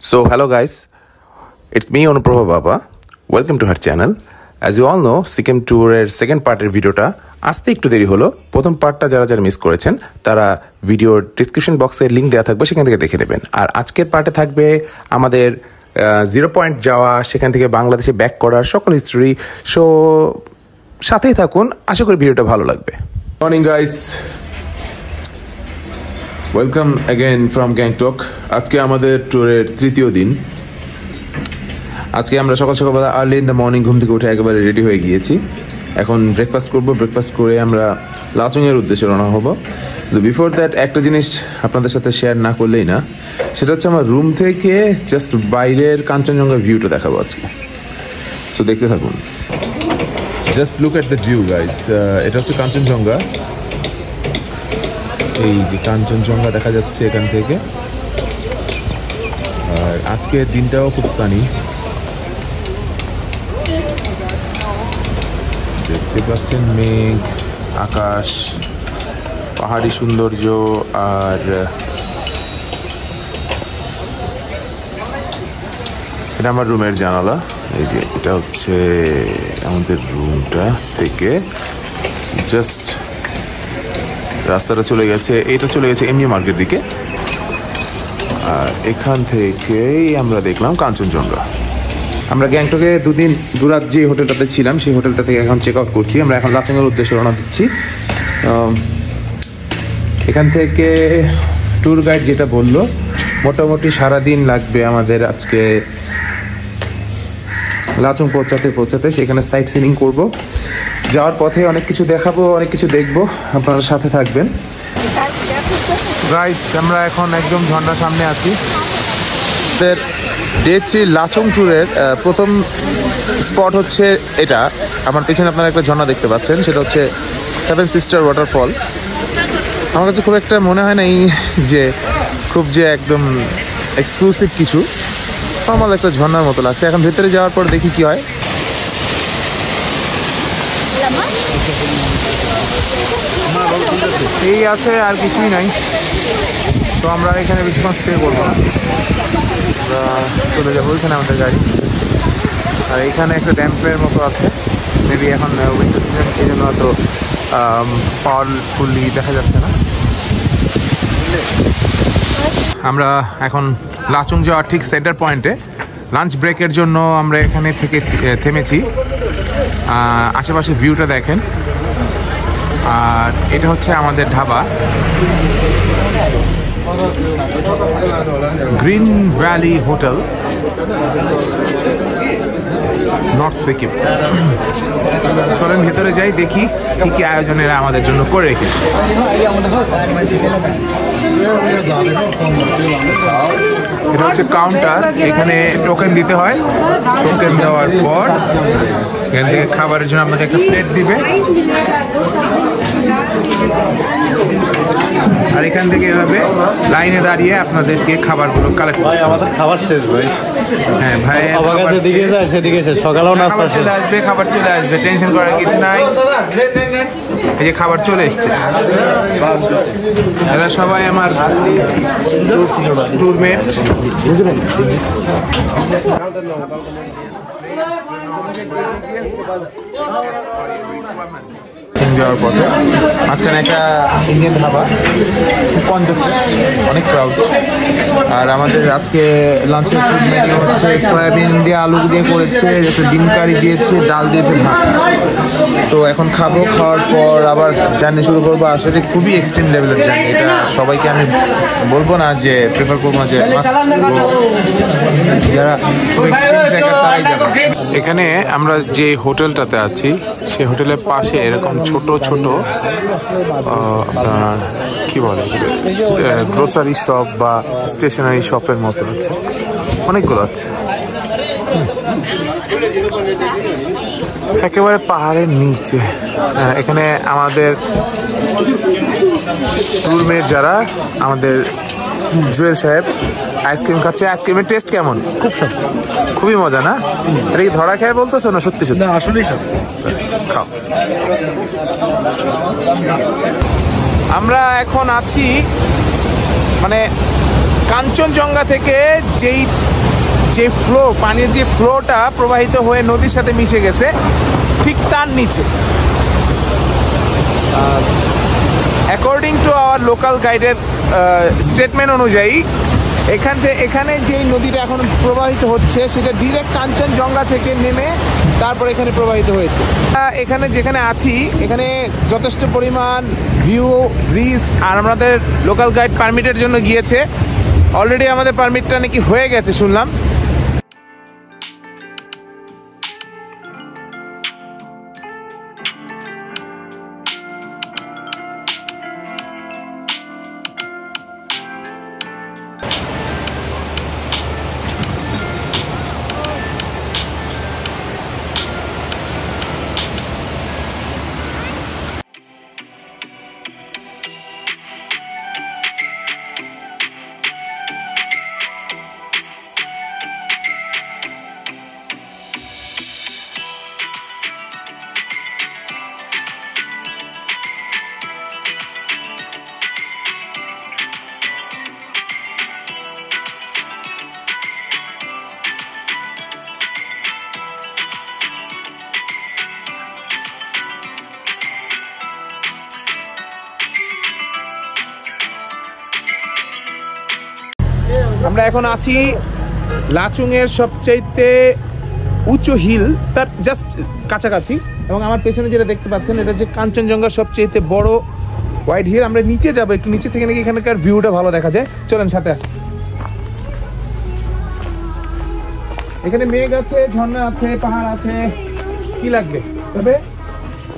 So hello guys, it's me Anuprabha Baba. Welcome to her channel. As you all know, Sikkim tour এর second পার্টের ভিডিওটা আসতে একটু দেরি হলো। প্রথম পার্টটা যারা মিস করেছেন তারা ভিডিওর ডেসক্রিপশন বক্সে লিংক দেওয়া থাকবে, সেখান থেকে দেখে নেবেন। আর আজকের পার্টে থাকবে আমাদের 0 পয়েন্ট যাওয়া, সেখান থেকে বাংলাদেশে ব্যাক করার সকল হিস্ট্রি। সো সাথেই থাকুন, আশা করি ভিডিওটা ভালো লাগবে। Morning guys, welcome again from Gangtok. আজকে আমাদের ট্যুরের তৃতীয় দিন। আজকে আমরা সকাল সকালবেলা আর্লি ইন দ্য মর্নিং ঘুম থেকে উঠে একেবারে রেডি হয়ে গিয়েছি। এখন ব্রেকফাস্ট করব, ব্রেকফাস্ট করে আমরা লাচুংয়ের উদ্দেশ্যে রওনা হব। তো বিফোর দ্যাট একটা জিনিস আপনাদের সাথে শেয়ার না করলেই না, সেটা হচ্ছে আমার রুম থেকে জাস্ট বাইরের কাঞ্চনজঙ্ঘা ভিউটা দেখাবো আজকে। সো দেখতে থাকুন। Just look at the view guys. এটা হচ্ছে কাঞ্চনজঙ্ঘা। এই যে কাঞ্চনজঙ্ঘা দেখা যাচ্ছে এখান থেকে। আর আজকের দিনটাও খুব সানি, দেখতে পাচ্ছেন মেঘ, আকাশ, পাহাড়ি সৌন্দর্য। আর এটা আমার রুমের জানালা। এই যে এটা হচ্ছে আমাদের রুমটা থেকে জাস্ট রাস্তাটা চলে গেছে, এইটা চলে গেছে এমনি মার্কেট দিকে। আর এখান থেকেই আমরা দেখলাম কাঞ্চনজঙ্ঘা। আমরা গ্যাংটকে দুরাত যে হোটেলটাতে ছিলাম, সেই হোটেলটা থেকে এখন চেক আউট করছি। আমরা এখন লাচুংয়ের উদ্দেশ্যে রওনা দিচ্ছি। এখান থেকে ট্যুর গাইড যেটা বললো, মোটামুটি সারাদিন লাগবে আমাদের আজকে লাচুং পৌঁছাতে। সেখানে সাইট সিনিং করবো। যাওয়ার পথে অনেক কিছু দেখাবো, অনেক কিছু দেখবো, আপনারা সাথে থাকবেন। গাইস, আমরা এখন একদম ঝর্ণার সামনে আছি। ডে 3 লাচুং ট্যুরের প্রথম স্পট হচ্ছে এটা। আমার পেছনে আপনারা একটা ঝর্ণা দেখতে পাচ্ছেন, সেটা হচ্ছে 7 সিস্টার ওয়াটারফল। আমার কাছে খুব একটা মনে হয় না যে খুব যে একদম এক্সক্লুসিভ কিছু, নর্মাল একটা ঝর্ণার মতো লাগছে। এখন ভেতরে যাওয়ার পর দেখি কি হয়। এই আছে, আর কিছুই নাই। তো আমরা এখানে বেশিক্ষণ স্টে করবো না, আমরা চলে যাবো ওইখানে আমাদের গাড়ি। আর এখানে একটা ড্যাম্পের মতো আছে, মেবি এখন উইন্টার সিজন, এই জন্য হয়তো পাওয়ারফুলি দেখা যাচ্ছে না। আমরা এখন লাচুং যাওয়ার ঠিক সেন্টার পয়েন্টে লাঞ্চ ব্রেকের জন্য আমরা এখানে থেকে থেমেছি। আশেপাশে ভিউটা দেখেন। আর এটা হচ্ছে আমাদের dhaba, green valley hotel, north Sikkim. চলেন ভেতরে যাই, দেখি কি কি আয়োজনের আমাদের জন্য করে রেখেছে। এটা হচ্ছে কাউন্টার, এখানে টোকেন দিতে হয়। টোকেন দেওয়ার পর এখান থেকে খাবারের জন্য আপনাকে একটা প্লেট দিবে। আর এখান থেকে এভাবে লাইনে দাঁড়িয়ে আপনাদেরকে খাবারগুলো কালেক্ট করতে। আমাদের খাবার শেষ ভাই। হ্যাঁ ভাই, যেদিকে যায় সেদিকে শেষ। সকালেও নাস্তা চলে আসবে, খাবার চলে আসবে, টেনশন করার কিছু নাই। এই যে খাবার চলে এসছে। এরা সবাই আমার ট্যুরমেট। যাওয়ার পথে মাঝখানে একটা ইন্ডিয়ান ধাবা, কনজেস্টেড, অনেক ক্রাউড। আর আমাদের আজকে লাঞ্চের ফুড মেনু হচ্ছে সয়াবিন দিয়ে আলু দিয়ে করেছে, একটা ডিম কারি দিয়েছে, ডাল দিয়েছে, ভাত। তো এখন খাবো, খাওয়ার পর আবার জার্নি শুরু করবো। আসলে খুবই এক্সট্রিম লেভেলের জার্নি এটা। সবাইকে আমি বলবো না যে প্রেফার করবো না যে যারা খুব এক্সট্রিম ট্রেকার তারাই যাবে। এখানে আমরা যে হোটেলটাতে আছি, সেই হোটেলের পাশে এরকম ছোট ছোট আপনার কি বলে গ্রোসারি শপ বা স্টেশনারি শপের মতো আছে, অনেকগুলো আছে। একেবারে পাহাড়ের নিচে। এখানে আমাদের ট্যুরমেট যারা, আমাদের জুয়েল সাহেব আইসক্রিম খাচ্ছে। আইসক্রিমের টেস্ট কেমন? খুবই মজা না? এটা কি ধরা খেয়ে বলতেছো না সত্যি সত্যি? আসলেই সব খাও। আমরা এখন আছি মানে কাঞ্চনজঙ্ঘা থেকে যে ফ্লো, পানির যে ফ্লোটা প্রবাহিত হয়ে নদীর সাথে মিশে গেছে, ঠিক তার নিচে অ্যাকর্ডিং টু আওয়ার লোকাল গাইডের স্টেটমেন্ট অনুযায়ী এখানে যেই নদীটা এখন প্রবাহিত হচ্ছে সেটা ডিরেক্ট কাঞ্চনজঙ্ঘা থেকে নেমে তারপর এখানে প্রবাহিত হয়েছে। এখানে যেখানে আছি এখানে যথেষ্ট পরিমাণ ভিউ, ব্রিজ, আর আমাদের লোকাল গাইড পারমিটের জন্য গিয়েছে। অলরেডি আমাদের পারমিটটা নাকি হয়ে গেছে শুনলাম। আমরা এখন আছি লাচুং এর সবচাইতে উঁচু হিল, তার জাস্ট কাছাকাছি, এবং আমার পেছনে যেটা দেখতে পাচ্ছেন এটা হচ্ছে কাঞ্চনজঙ্ঘার সবচাইতে বড় হোয়াইট হিল। আমরা নিচে যাবো, একটু নিচে থেকে নাকি এখানকার ভিউটা ভালো দেখা যায়। চলেন সাথে। এখানে মেঘ আছে, ঝর্ণা আছে, পাহাড় আছে, কি লাগবে? তবে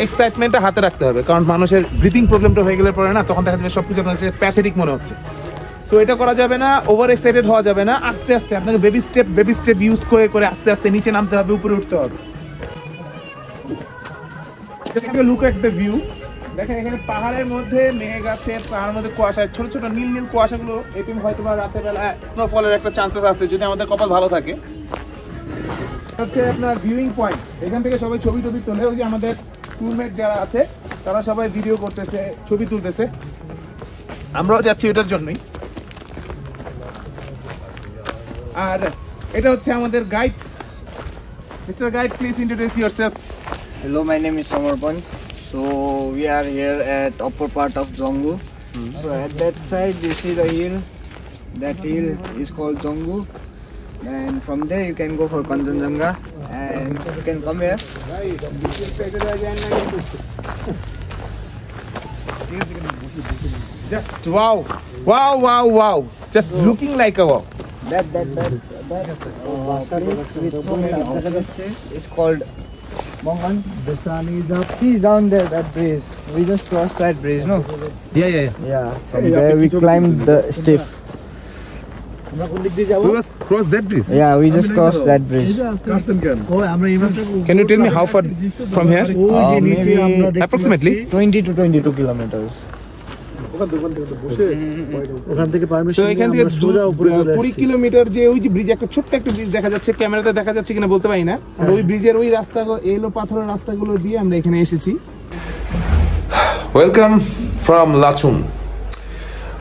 এক্সাইটমেন্টটা হাতে রাখতে হবে, কারণ মানুষের ব্রিথিং প্রবলেমটা হয়ে গেলে পরে না, তখন দেখা যাবে সবকিছু আপনার কাছে প্যাথেটিক মনে হচ্ছে। তো এটা করা যাবে না, ওভার এক্সাইটেড হওয়া যাবে না। আস্তে আস্তে আপনাকে বেবি স্টেপ ইউজ করে আস্তে আস্তে নিচে নামতে হবে, উপরে উঠতে হবে। Look at the view. দেখেন এখানে পাহাড়ের মধ্যে মেঘ আছে, পাহাড়ের মধ্যে কুয়াশা, ছোট ছোট নীল নীল কুয়াশাগুলো। এটিএম হয়তো বা রাতের বেলা স্নোফলের একটা চান্সেস আছে যদি আমাদের কপাল ভালো থাকে। হচ্ছে আপনার ভিউইং পয়েন্ট, এখান থেকে সবাই ছবি তোলে। ওই যে আমাদের টুরমেট যারা আছে তারা সবাই ভিডিও করতেছে, ছবি তুলতেছে, আমরাও যাচ্ছি ওটার জন্যই। আর এটা হচ্ছে আমাদের guide. Mister guide, please introduce yourself. Hello, my name is Samarpan. So we are here at upper part of Zonggu. So at that side you see the hill. That hill is called Zonggu. And from there you can go for Kanchenjunga and you can come here. Just wow. Just looking like a wow. That is called Mongan. See down there, that bridge. We just crossed that bridge, no? Yeah. From there we climbed the stiff. Cross that bridge? Yeah, we just crossed that bridge. Can you tell me how far from here? Maybe Approximately 20 to 22 kilometers. So এখান থেকে 20 kilometre যে ওই যে bridge, একটা ছোট্ট একটা bridge দেখা যাচ্ছে, ক্যামেরাতে দেখা যাচ্ছে কিনা বলতে পারি না। ওই ব্রিজের ওই রাস্তা, এলো পাথরের রাস্তাগুলো দিয়ে আমরা এখানে এসেছি। Welcome from Lachung.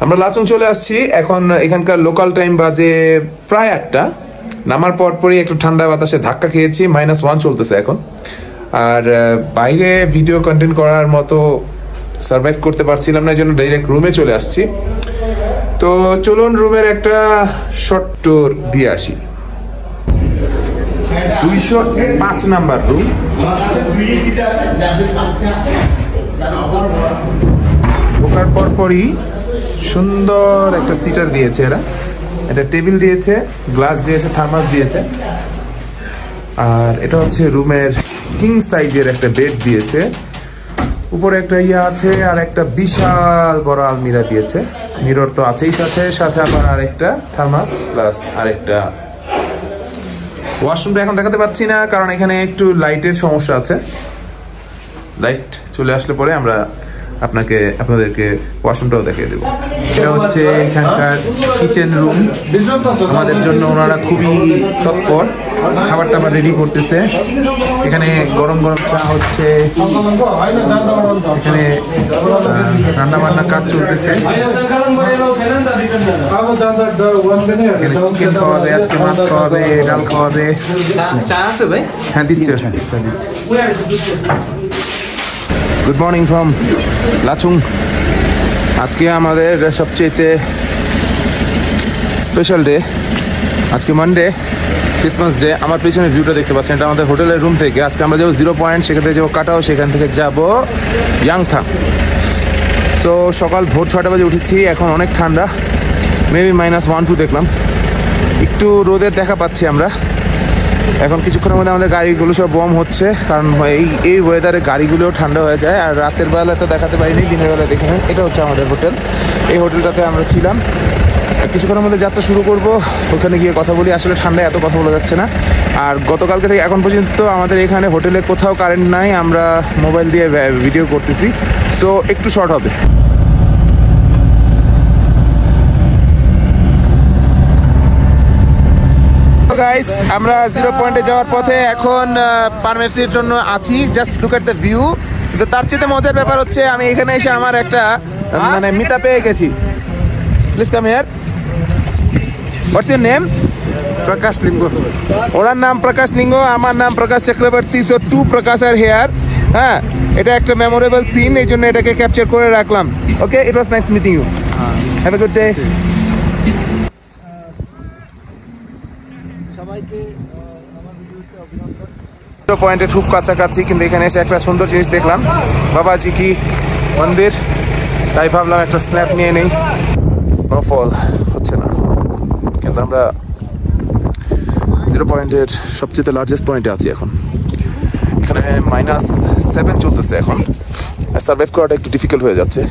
আমরা লাচুং চলে আসছি এখন। এখানকার লোকাল টাইম বাজে প্রায় 8টা। নামার পরপরই একটু ঠান্ডা বাতাসে ধাক্কা খেয়েছি। -1 চলতেছে এখন। আর বাইরে ভিডিও কন্টেন্ট করার মতো সার্ভাইভ করতে পারছিলাম না, এই জন্য ডাইরেক্ট রুমে চলে আসছি। তো চলুন রুমের একটা শর্ট ট্যুর দিয়ে আসি। 205 নাম্বার রুম। ঢোকার পরপরই সুন্দর একটা সিটার দিয়েছে এরা, একটা টেবিল দিয়েছে, গ্লাস দিয়েছে, থার্মাস দিয়েছে। আর এটা হচ্ছে রুমের কিং সাইজের একটা বেড দিয়েছে। উপরে একটা আছে, আর একটা বিশাল বড় আলমিরা দিয়েছে। মিরর তো আছেই, সাথে আবার আরেকটা থার্মাস প্লাস আরেকটা। ওয়াশরুমটা এখন দেখাতে পাচ্ছি না, কারণ এখানে একটু লাইটের সমস্যা আছে। লাইট চলে আসলে পরে আমরা আপনাদেরকে ওয়াশরুমটাও দেখিয়ে দেবো। এটা হচ্ছে এখানকার কিচেন রুম। আমাদের জন্য ওনারা খুবই তৎপর, খাবার টাবার রেডি করতেছে। এখানে গরম গরম চা হচ্ছে, এখানে রান্না বান্না কাজ চলতেছে। এখানে চিকেন খাওয়াবে, আজকে মাছ খাওয়াবে, ডাল খাওয়াবে। হ্যাঁ দিচ্ছে, চা দিচ্ছে। Good morning from Lachung. আজকে আমাদের সবচেয়ে স্পেশাল ডে, আজকে মানডে, ক্রিসমাস ডে। আমার পিছনে ভিউটা দেখতে পাচ্ছেন, এটা আমাদের হোটেলের রুম থেকে। আজকে আমরা যাবো 0 পয়েন্ট, সেখান থেকে যাবো কাটাও, সেখান থেকে যাবো ইয়াংথাং। সো সকাল ভোর 6টা বাজে উঠেছি, এখন অনেক ঠান্ডা, মেবি -1-2 দেখলাম। একটু রোদের দেখা পাচ্ছি আমরা। এখন কিছুক্ষণের মধ্যে আমাদের গাড়িগুলো সব বম হচ্ছে, কারণ এই ওয়েদারে গাড়িগুলোও ঠান্ডা হয়ে যায়। আর রাতের বেলা তো দেখাতে পারিনি, দিনের বেলা দেখে নেন। এটা হচ্ছে আমাদের হোটেল, এই হোটেলটাতে আমরা ছিলাম। কিছুক্ষণের মধ্যে যাত্রা শুরু করব, ওখানে গিয়ে কথা বলি। আসলে ঠান্ডায় এত কথা বলা যাচ্ছে না। আর গতকালকে থেকে এখন পর্যন্ত আমাদের এখানে হোটেলে কোথাও কারেন্ট নাই, আমরা মোবাইল দিয়ে ভিডিও করতেছি, সো একটু শর্ট হবে। গাইস, আমরা 0 পয়েন্টে যাওয়ার পথে এখন পারমিশনের জন্য আছি। Just look at the view. কিন্তু তার চেয়ে মজার ব্যাপার হচ্ছে আমি এখানে এসে আমার একটা মানে মিতা পেয়ে গেছি। Please come here. What's your name? Prakash Linga. ওনার নাম প্রকাশ লিঙ্গ, আমার নাম Prakash Chakraborty. So 2 Prakash are here. হ্যাঁ, এটা একটা মেমোরেবল সিন, এই জন্য এটাকে ক্যাপচার করে রাখলাম। Okay, it was nice meeting you. Have a good day. সবাইকে পয়েন্টে খুব কাছাকাছি, কিন্তু এখানে এসে একটা সুন্দর জিনিস দেখলাম, বাবাজি কি মন্দির। তাই ভাবলাম একটা স্ন্যাপ নিয়ে নেই। স্নোফল হচ্ছে না, কিন্তু আমরা 0 পয়েন্টের সবচেয়ে লার্জেস্ট পয়েন্টে আছি এখন। এখানে -7 চলতেছে এখন। সার্ভাইভ করাটা একটু ডিফিকাল্ট হয়ে যাচ্ছে,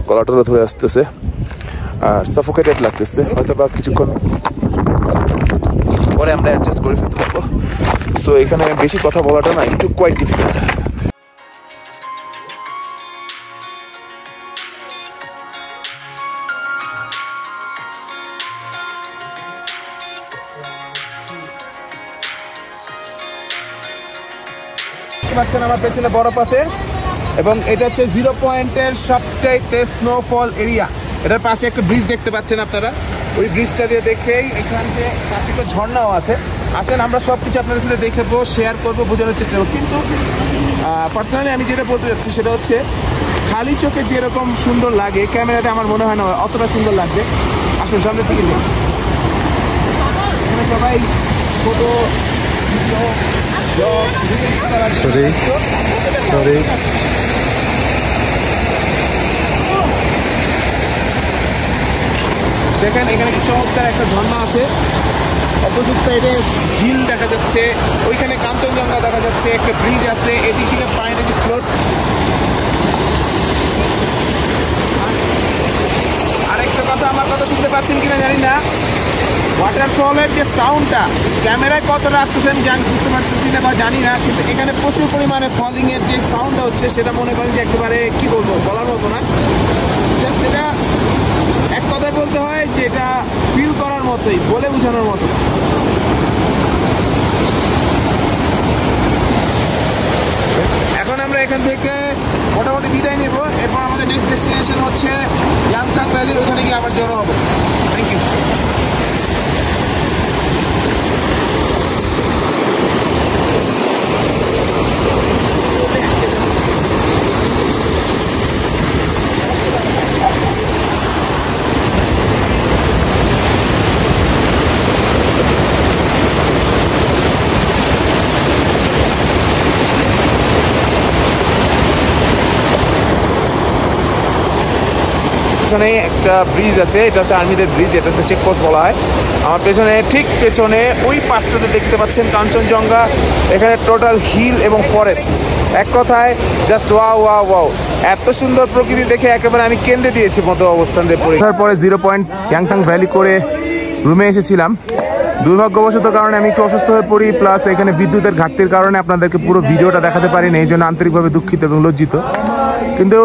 গলা টলা ধরে আসতেছে আর সাফোকেটেড লাগতেছে। হয়তো বা কিছুক্ষণ পরে আমরা অ্যাডজাস্ট করে ফেলতে পারবো। সো এখানে বেশি কথা বলাটা না একটু কোয়াইট ডিফিকাল্ট। পাচ্ছেন আমার পেছনে বরফ আছে, এবং এটা হচ্ছে 0 পয়েন্টের সবচাইতে স্নোফল এরিয়া। এটার পাশে একটা ব্রিজ দেখতে পাচ্ছেন আপনারা, ওই ব্রিজটা দিয়ে দেখেই এখানে পাশে একটা ঝর্ণাও আছে। আসেন আমরা সব কিছু আপনাদের সাথে দেখবো, শেয়ার করবো, বোঝানোর চেষ্টা করবো। কিন্তু পার্সোনালি আমি যেটা বলতে যাচ্ছি সেটা হচ্ছে, খালি চোখে যেরকম সুন্দর লাগে ক্যামেরাতে আমার মনে হয় না অতটা সুন্দর লাগবে। আসুন সামনে থেকে নিন। এখানে সবাই ফটো, সরি দেখেন এখানে চমৎকার একটা ঝর্ণা আছে, অপোজিট সাইডে হিল দেখা যাচ্ছে, ওইখানে কাঞ্চনজঙ্ঘা দেখা যাচ্ছে, একটা ব্রিজ আছে, এদিক থেকে পানির যে ফ্লোট। আরেকটা কথা, আমার কথা শুনতে পাচ্ছেন কিনা জানি না, ওয়াটারফলের যে সাউন্ডটা ক্যামেরায় কতটা আসতেছেন বুঝতে পারতেছি না বা জানি না, কিন্তু এখানে প্রচুর পরিমাণে ফলিংয়ের যে সাউন্ডটা হচ্ছে সেটা মনে করেন যে একেবারে কি বলবো, বলার মতো না। জাস্ট এটা এক কথায় বলতে হয় যে এটা ফিল করার মতোই, বলে বোঝানোর মতো। এখন আমরা এখান থেকে মোটামুটি বিদায় নেব। এরপর আমাদের নেক্সট ডেস্টিনেশন হচ্ছে ইয়াংথাং ভ্যালি, ওখানে গিয়ে আবার জড়ো হবো। Thank you. পেছনে একটা ব্রিজ আছে, এটা হচ্ছে আর্মিদের ব্রিজ, এটা হচ্ছে চেকপোস্ট বলা হয়। আমার পেছনে ঠিক পেছনে ওই পাশটাতে দেখতে পাচ্ছেন কাঞ্চনজঙ্ঘা। এখানে টোটাল হিল এবং ফরেস্ট, এক কথায় জাস্ট ওয়াও ওয়াও ওয়াও। এত সুন্দর প্রকৃতি দেখে একেবারে আমি কেন্দ্রে দিয়েছি মতো অবস্থান দিয়ে পড়ে। তারপরে 0 পয়েন্ট ইয়াংথাং ভ্যালি করে রুমে এসেছিলাম। দুর্ভাগ্যবশত কারণে আমি একটু অসুস্থ হয়ে পড়ি, প্লাস এখানে বিদ্যুতের ঘাটতির কারণে আপনাদেরকে পুরো ভিডিওটা দেখাতে পারিনি, এই জন্য আন্তরিকভাবে দুঃখিত এবং লজ্জিত। কিন্তু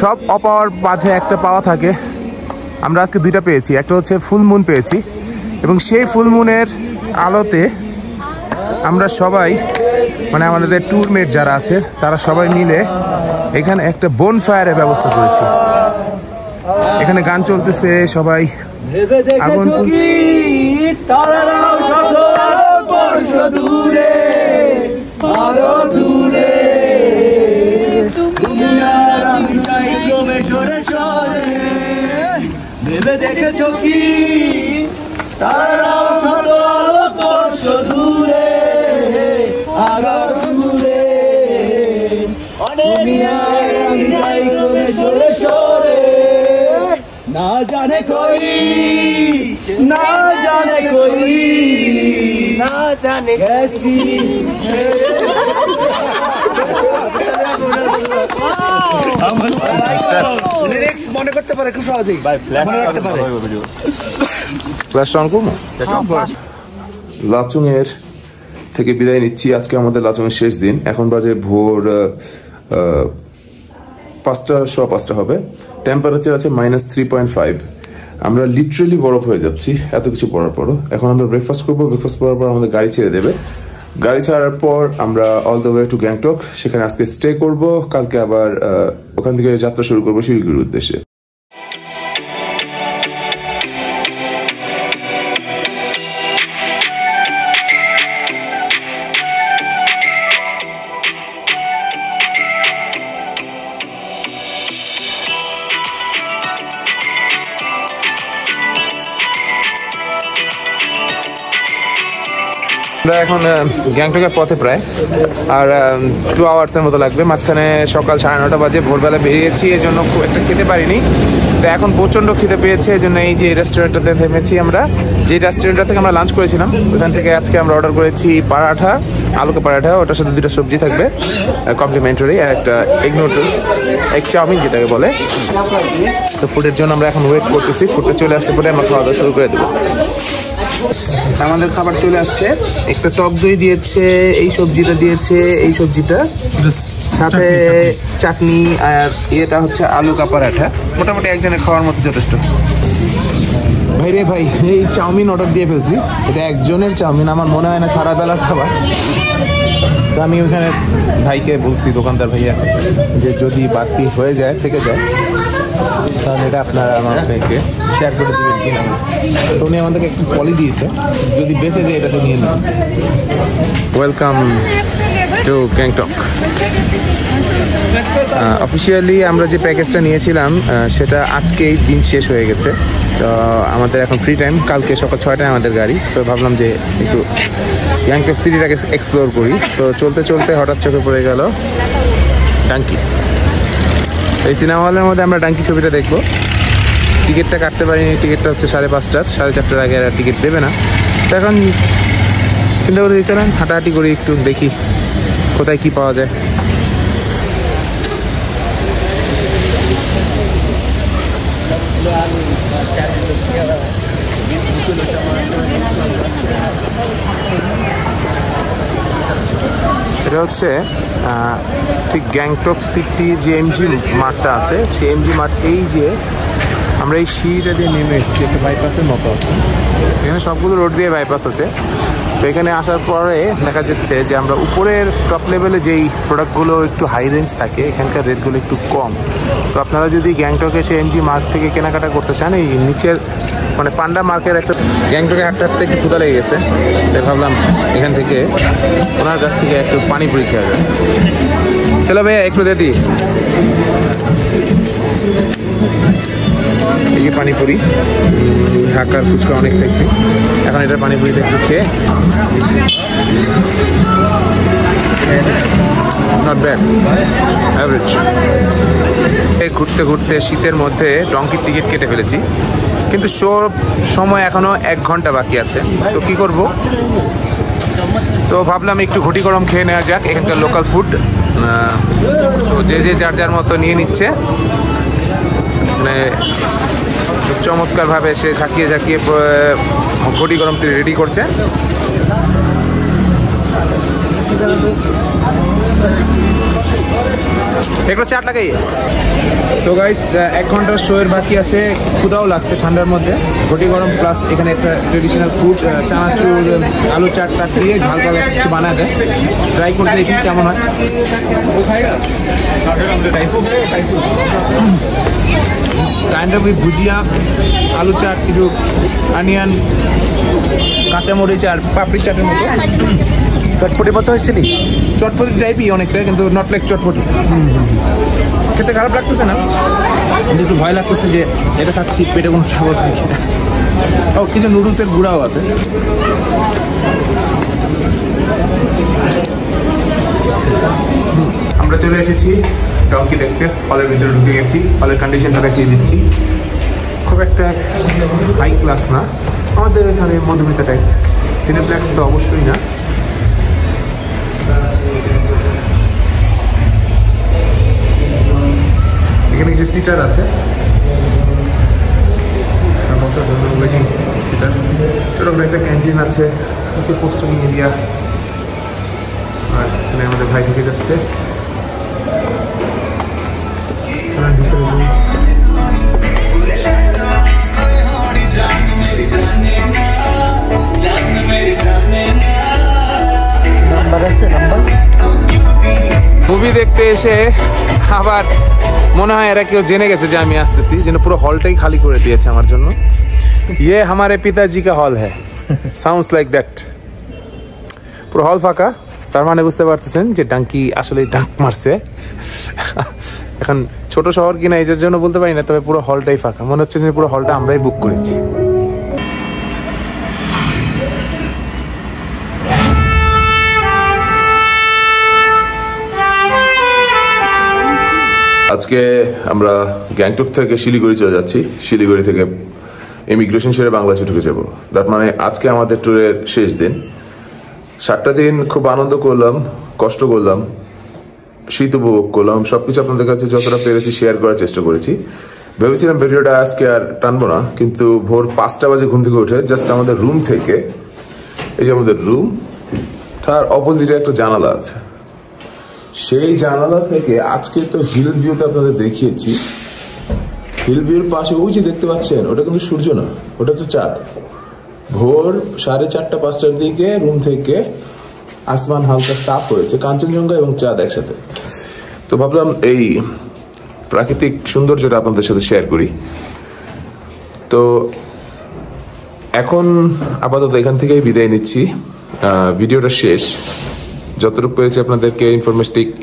সব অপাওয়ার মাঝে একটা পাওয়া থাকে, আমরা আজকে দুইটা পেয়েছি, একটা হচ্ছে ফুল মুন পেয়েছি এবং সেই ফুল মুনের আলোতে আমরা সবাই মানে আমাদের ট্যুরমেট যারা আছে তারা সবাই মিলে এখানে একটা বোন ফায়ারের ব্যবস্থা করেছি। এখানে গান চলতেছে, সবাই আগুন ভেবে দেখেছো কি তারাও শত আলোকবর্ষ দূরে আগার দূরে অনেক যাই ক্রমে সরে সরে না জানে কই না জানে কই না জানে গেছি মনে করতে পারে খুব সহজেই লাচুং এর থেকে বিদায় নিচ্ছি। আজকে আমাদের লাচুং এর শেষ দিন। এখন বাজে ভোর 5:15 হবে। টেম্পারেচার আছে -3.5। আমরা লিটারেলি বরফ হয়ে যাচ্ছি এত কিছু পড়ার পরও। এখন আমরা ব্রেকফাস্ট করবো, ব্রেকফাস্ট করার পর আমাদের গাড়ি ছেড়ে দেবে। গাড়ি ছাড়ার পর আমরা all the way to Gangtok, সেখানে আজকে স্টে করব, কালকে আবার ওখান থেকে যাত্রা শুরু করবো শিলিগুড়ির উদ্দেশ্যে। আমরা এখন গ্যাংটকের পথে প্রায় আর 2 আওয়ার্সের মতো লাগবে। মাঝখানে সকাল 9:30 বাজে ভোরবেলা বেরিয়েছি, এই জন্য খুব একটা খেতে পারিনি। তো এখন প্রচণ্ড খেতে পেয়েছে, এই জন্য এই যে রেস্টুরেন্টটাতে থেমেছি আমরা। যে রেস্টুরেন্টটা থেকে আমরা লাঞ্চ করেছিলাম ওখান থেকে আজকে আমরা অর্ডার করেছি পারাঠা, আলুকে পারাঠা, ওটার সাথে 2টা সবজি থাকবে কমপ্লিমেন্টারি, আর একটা এগ নুডলস, এগ চাউমিন যেটাকে বলে। তো ফুডের জন্য আমরা এখন ওয়েট করতেছি, ফুডটা চলে আসলে পরে আমরা খাওয়া দাওয়া শুরু করে দেবো। আমাদের খাবার চলে আসছে, একটা টক দই দিয়েছে, এই সবজিটা দিয়েছে, এই সবজিটা সাথে চাটনি, আর এটা হচ্ছে আলু কা পরাঠা। মোটামুটি একজনের খাওয়ার মতো যথেষ্ট। ভাই রে ভাই, এই চাউমিন অর্ডার দিয়ে ফেলছি, এটা একজনের চাউমিন, আমার মনে হয় না সারা বেলার খাবার। তো আমি ওখানে ভাইকে বলছি, দোকানদার ভাইয়া, যে যদি বাড়তি হয়ে যায় থেকে যায় তাহলে এটা আপনারা আমাদেরকে শেয়ার করে দেবেন কিনা। তো উনি আমাদেরকে একটু পলি দিয়েছে, যদি বেঁচে যায় এটা তো নিয়ে নেবেন। Welcome to Gangtok. অফিসিয়ালি আমরা যে প্যাকেজটা নিয়েছিলাম সেটা আজকেই দিন শেষ হয়ে গেছে। তো আমাদের এখন ফ্রি টাইম, কালকে সকাল 6টায় আমাদের গাড়ি। তো ভাবলাম যে একটু গ্যাংটক সিটিটাকে এক্সপ্লোর করি। তো চলতে চলতে হঠাৎ চোখে পড়ে গেল ডাঙ্কি। এই সিনেমা হলের মধ্যে আমরা ডাঙ্কি ছবিটা দেখবো। টিকিটটা কাটতে পারিনি, টিকিটটা হচ্ছে 5:30, 4:30 আগে আর টিকিট দেবে না। তো এখন চিন্তা করে চলেন হাঁটাহাঁটি করি, একটু দেখি কোথায় কি পাওয়া যায়। এটা হচ্ছে ঠিক গ্যাংটক সিটি যে এমজি মার্টটা আছে, সেই এমজি মার্ট। এই যে আমরা এই সিঁড়িটা দিয়ে নেমে এসেছি, একটা বাইপাসের মতো আছে, এখানে সবগুলো রোড দিয়ে বাইপাস আছে। তো এখানে আসার পরে দেখা যাচ্ছে যে আমরা উপরের টপ লেভেলে যেই প্রোডাক্টগুলো একটু হাই রেঞ্জ থাকে, এখানকার রেটগুলো একটু কম। সো আপনারা যদি গ্যাংটকে সে এমজি মার্ট থেকে কেনাকাটা করতে চান, এই নিচের মানে পান্ডা মার্কের একটা, গ্যাংটকে হাঁটতে হাঁটতে একটু ক্ষুধা লেগে গেছে, তাই ভাবলাম এখান থেকে ওনার কাছ থেকে একটু পানিপুরি খেয়ে যায়। চলো ভাইয়া একটু দিয়ে দিই। এই যে পানিপুরি, ঢাকার ফুচকা অনেক খাইছি, এখন এটা পানিপুরিতে একটু খেয়ে, নট ব্যাড, অ্যাভারেজ। ঘুরতে ঘুরতে শীতের মধ্যে ডঙ্কির টিকিট কেটে ফেলেছি, কিন্তু শোর সময় এখনো 1 ঘন্টা বাকি আছে। তো কি করব, তো ভাবলাম একটু ঘটি গরম খেয়ে নেওয়া যাক, এখানকার লোকাল ফুড। তো যে যে যার যার মতো নিয়ে নিচ্ছে, মানে চমৎকারভাবে সে ঝাঁকিয়ে ঝাঁকিয়ে ঘটি গরমটি রেডি করছে। একটা চাট লাগাই। তো গাইস 1 ঘন্টার শো এর বাকি আছে, ক্ষুধাও লাগছে ঠান্ডার মধ্যে, ঘটি গরম প্লাস এখানে একটা ট্রেডিশনাল ফুড চানাচুর আলু চাট টাট দিয়ে ঝাল ঝাল কিছু বানায় দেয়, ট্রাই করে দেখি কেমন হয়। কাইন্ড অফ ভুজিয়া, আলু চাট, কিছু অনিয়ন, কাঁচামরিচ আর পাপড়ি চাটের মতো। চটপটি মতো হয়েছে নি? চটপটি টাইপই অনেকটা, কিন্তু নট লাইক চটপটি। খেতে খারাপ লাগতেছে না, কিন্তু একটু ভয় লাগতেছে যে এটা খাচ্ছি পেটে কোনো ট্রাবল হয় কিনা। ও কিছু নুডলসের গুঁড়াও আছে। আমরা চলে এসেছি ডঙ্কি দেখতে, হলের ভিতরে ঢুকে গেছি। হলের কন্ডিশনটা দেখিয়ে দিচ্ছি, খুব একটা হাই ক্লাস না, আমাদের এখানে মধ্যবিত্ত টাইপ। সিনেপ্লেক্স তো অবশ্যই না। এখানে কিছু সিটার আছে বসার জন্য, ওয়েটিং সিটার। ছোট করে একটা ক্যান্টিন আছে, কিছু পোস্টিং এরিয়া। আর এখানে আমাদের ভাই ঢুকে যাচ্ছে, ভিতরে যাই। মুভি দেখতে এসে আবার মনে হয় এরা কেউ জেনে গেছে যে আমি আসতেছি, যেন পুরো হলটাই খালি করে দিয়েছে আমার জন্য। ये हमारे पिताजी का हॉल है, साउंड्स लाइक दैट। পুরো হল ফাঁকা, তার মানে বুঝতে পারতেছেন যে ডাঙ্কি আসলে ডাক মারছে। এখন ছোট শহর কিনা এর জন্য বলতে পারি না, তবে পুরো হলটাই ফাঁকা, মনে হচ্ছে যে পুরো হলটা আমরাই বুক করেছি। আজকে আমরা গ্যাংটক থেকে শিলিগুড়ি চলে যাচ্ছি, শিলিগুড়ি থেকে ইমিগ্রেশন সেরে বাংলাদেশে ঢুকে যাবো। তার মানে আজকে আমাদের ট্যুরের শেষ দিন। 7টা দিন খুব আনন্দ করলাম, কষ্ট করলাম, শীত উপভোগ করলাম, সবকিছু আপনাদের কাছে যতটা পেরেছি শেয়ার করার চেষ্টা করেছি। ভেবেছিলাম ভিডিওটা আজকে আর টানবো না, কিন্তু ভোর 5টা বাজে ঘুম থেকে উঠে জাস্ট আমাদের রুম থেকে, এই যে আমাদের রুম, তার অপোজিটে একটা জানালা আছে, সেই জানালা থেকে আজকে তো হিল ভিউতে আপনাদের দেখিয়েছি, হিল ভিউর পাশে ওই যে দেখতে পাচ্ছেন, ওটা কিন্তু সূর্য না, ওটা তো চাঁদ। ভোর 4:30 5টার দিকে রুম থেকে আসমান হালকা সাফ হয়েছে, কাঞ্চনজঙ্ঘা এবং চাঁদ একসাথে। তো ভাবলাম এই প্রাকৃতিক সৌন্দর্যটা আপনাদের সাথে শেয়ার করি। তো এখন আপাতত এখান থেকেই বিদায় নিচ্ছি, ভিডিওটা শেষ। যতটুকু পেরেছি আপনাদেরকে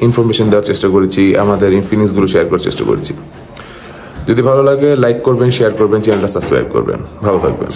ইনফরমেশন দেওয়ার চেষ্টা করেছি, আমাদের ফিলিংসগুলো শেয়ার করার চেষ্টা করেছি। যদি ভালো লাগে লাইক করবেন, শেয়ার করবেন, চ্যানেলটা সাবস্ক্রাইব করবেন। ভালো থাকবেন।